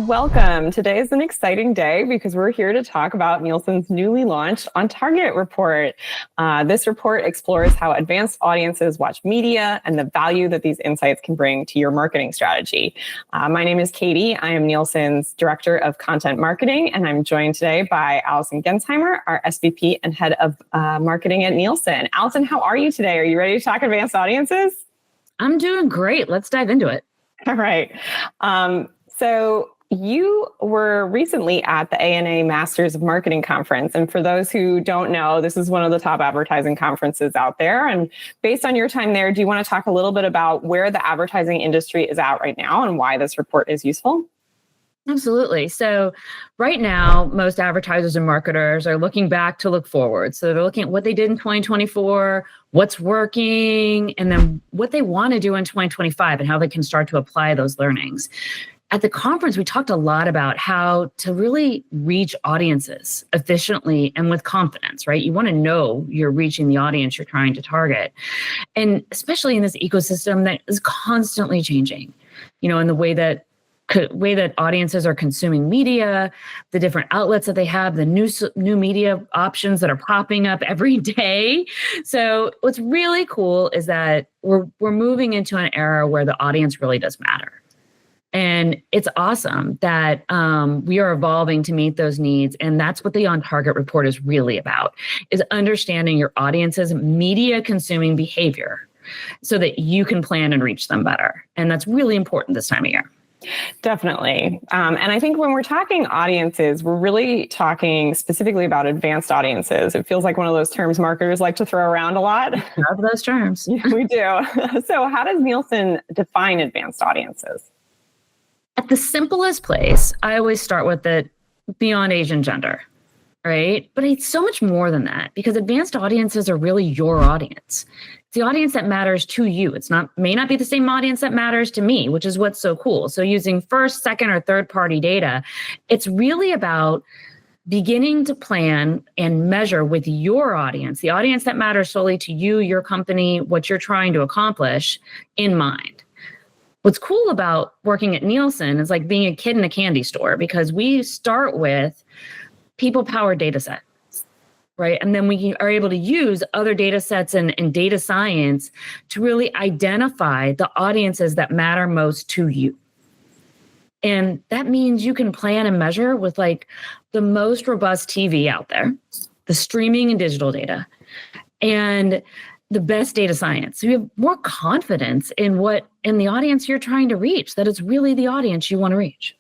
welcome. Today is an exciting day because we're here to talk about Nielsen's newly launched On Target report. This report explores how advanced audiences watch media and the value that these insights can bring to your marketing strategy. My name is Katie. I am Nielsen's Director of Content Marketing, and I'm joined today by Allison Gensheimer, our SVP and Head of Marketing at Nielsen. Allison, how are you today? Are you ready to talk advanced audiences? I'm doing great. Let's dive into it. All right. So you were recently at the ANA Masters of Marketing Conference. And for those who don't know, this is one of the top advertising conferences out there. And based on your time there, do you want to talk a little bit about where the advertising industry is at right now and why this report is useful? Absolutely. So right now, most advertisers and marketers are looking back to look forward. So they're looking at what they did in 2024, what's working, and then what they want to do in 2025 and how they can start to apply those learnings. At the conference, we talked a lot about how to really reach audiences efficiently and with confidence, right? You want to know you're reaching the audience you're trying to target. And especially in this ecosystem that is constantly changing, in the way that audiences are consuming media, the different outlets that they have, the new media options that are popping up every day. So what's really cool is that we're moving into an era where the audience really does matter. And it's awesome that we are evolving to meet those needs. And that's what the On Target report is really about, is understanding your audience's media consuming behavior so that you can plan and reach them better. And that's really important this time of year. Definitely. And I think when we're talking audiences, we're really talking specifically about advanced audiences. It feels like one of those terms marketers like to throw around a lot. Love those terms. Yeah, we do. So how does Nielsen define advanced audiences? At the simplest place, I always start with the beyond age and gender, right? But it's so much more than that because advanced audiences are really your audience. It's the audience that matters to you. May not be the same audience that matters to me, which is what's so cool. So using first, second, or third party data, it's really about beginning to plan and measure with your audience, the audience that matters solely to you, your company, what you're trying to accomplish in mind. What's cool about working at Nielsen is like being a kid in a candy store because we start with people-powered data sets, right? And then we are able to use other data sets and data science to really identify the audiences that matter most to you. And that means you can plan and measure with like the most robust TV out there, the streaming and digital data, and the best data science. So you have more confidence in the audience you're trying to reach, that it's really the audience you want to reach.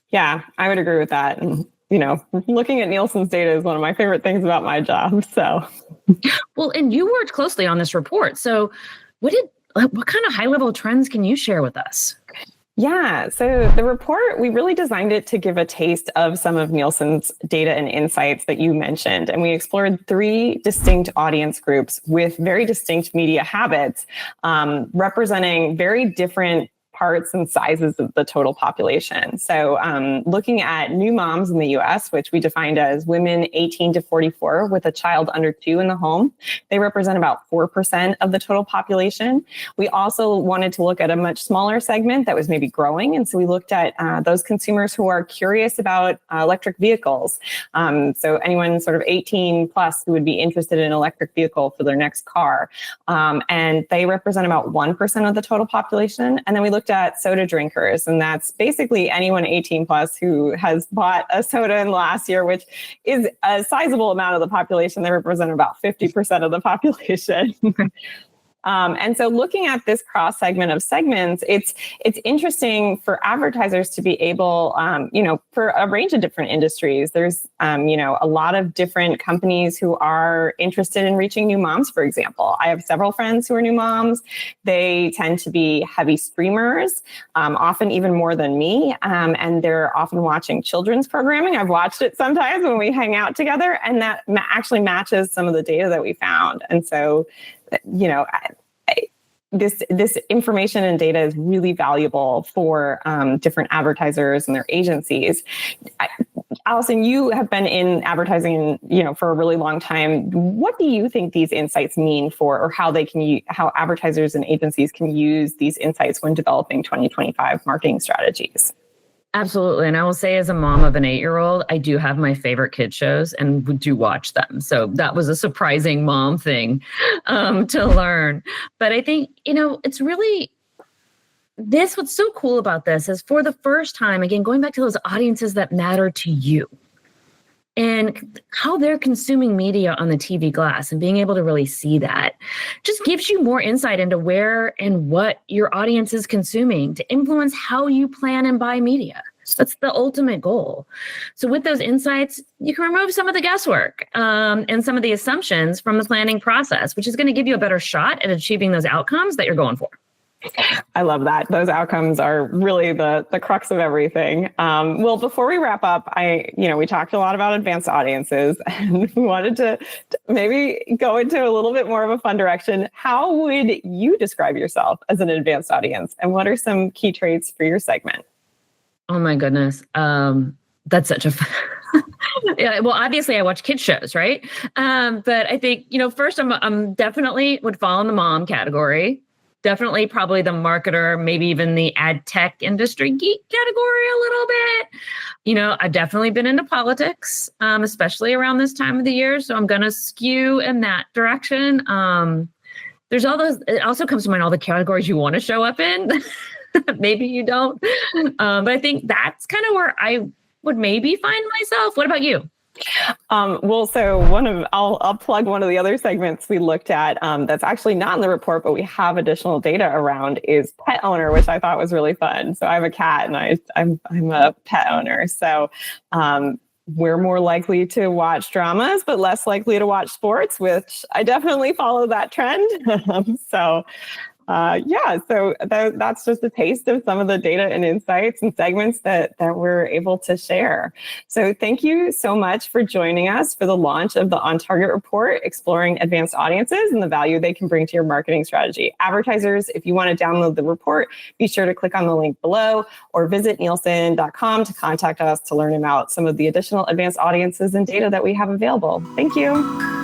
Yeah, I would agree with that. And, looking at Nielsen's data is one of my favorite things about my job. So, well, and you worked closely on this report. So what kind of high level trends can you share with us? Yeah, so the report, we really designed it to give a taste of some of Nielsen's data and insights that you mentioned. And we explored 3 distinct audience groups with very distinct media habits, representing very different parts and sizes of the total population. So looking at new moms in the US, which we defined as women 18 to 44 with a child under 2 in the home, they represent about 4% of the total population. We also wanted to look at a much smaller segment that was maybe growing. And so we looked at those consumers who are curious about electric vehicles. So anyone sort of 18 plus who would be interested in an electric vehicle for their next car. And they represent about 1% of the total population. And then we looked at soda drinkers, and that's basically anyone 18 plus who has bought a soda in the last year, which is a sizable amount of the population. They represent about 50% of the population. And so looking at this cross segment of segments, it's interesting for advertisers to be able, for a range of different industries. There's, a lot of different companies who are interested in reaching new moms, for example. I have several friends who are new moms. They tend to be heavy streamers, often even more than me. And they're often watching children's programming. I've watched it sometimes when we hang out together, and that actually matches some of the data that we found. And so, this information and data is really valuable for different advertisers and their agencies. Allison, you have been in advertising, for a really long time. What do you think these insights mean for, or how advertisers and agencies can use these insights when developing 2025 marketing strategies? Absolutely. And I will say, as a mom of an 8-year-old, I do have my favorite kid shows and do watch them. So that was a surprising mom thing to learn. But I think, it's really what's so cool about this is, for the first time, again, going back to those audiences that matter to you and how they're consuming media on the TV glass, and being able to really see that just gives you more insight into where and what your audience is consuming to influence how you plan and buy media. That's the ultimate goal. So with those insights, you can remove some of the guesswork and some of the assumptions from the planning process, which is going to give you a better shot at achieving those outcomes that you're going for. I love that. Those outcomes are really the crux of everything. Well, before we wrap up, we talked a lot about advanced audiences, and we wanted to maybe go into a little bit more of a fun direction. How would you describe yourself as an advanced audience, and what are some key traits for your segment? Oh my goodness. That's such a yeah, well, obviously I watch kids shows, right? But I think, first I'm definitely would fall in the mom category. Definitely probably the marketer, maybe even the ad tech industry geek category a little bit. I've definitely been into politics, especially around this time of the year. So I'm going to skew in that direction. There's all those, it also comes to mind all the categories you want to show up in. Maybe you don't. But I think that's kind of where I would maybe find myself. What about you? So I'll plug one of the other segments we looked at that's actually not in the report, but we have additional data around, is pet owner, which I thought was really fun. So I have a cat, and I'm a pet owner. So we're more likely to watch dramas, but less likely to watch sports, which I definitely follow that trend. So that's just a taste of some of the data and insights and segments that we're able to share. So thank you so much for joining us for the launch of the On Target Report, exploring advanced audiences and the value they can bring to your marketing strategy. Advertisers, if you want to download the report, be sure to click on the link below or visit Nielsen.com to contact us to learn about some of the additional advanced audiences and data that we have available. Thank you.